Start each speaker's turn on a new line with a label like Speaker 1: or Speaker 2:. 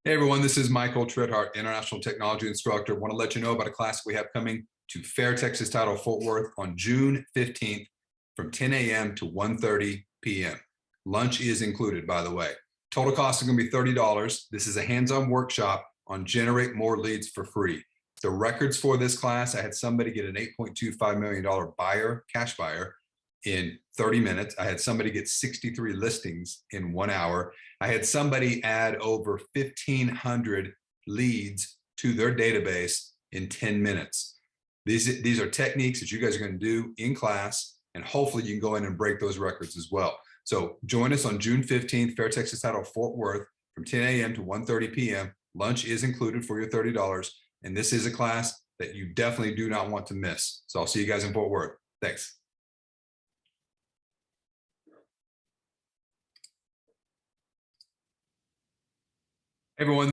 Speaker 1: Hey everyone, this is Michael Treadhart, International Technology Instructor. I want to let you know about a class we have coming to Fair Texas Title Fort Worth on June 15th from 10 a.m. to 1:30 p.m. Lunch is included, by the way. Total cost is going to be $30. This is a hands-on workshop on generate more leads for free. The records for this class, I had somebody get an $8.25 million buyer, cash buyer, in 30 minutes. I had somebody get 63 listings in 1 hour. I had somebody add over 1,500 leads to their database in 10 minutes. These are techniques that you guys are going to do in class, and hopefully you can go in and break those records as well. So join us on June 15th, Fair Texas Title Fort Worth from 10 a.m. to 1:30 p.m. Lunch is included for your $30. And this is a class that you definitely do not want to miss. So I'll see you guys in Fort Worth. Thanks. Everyone.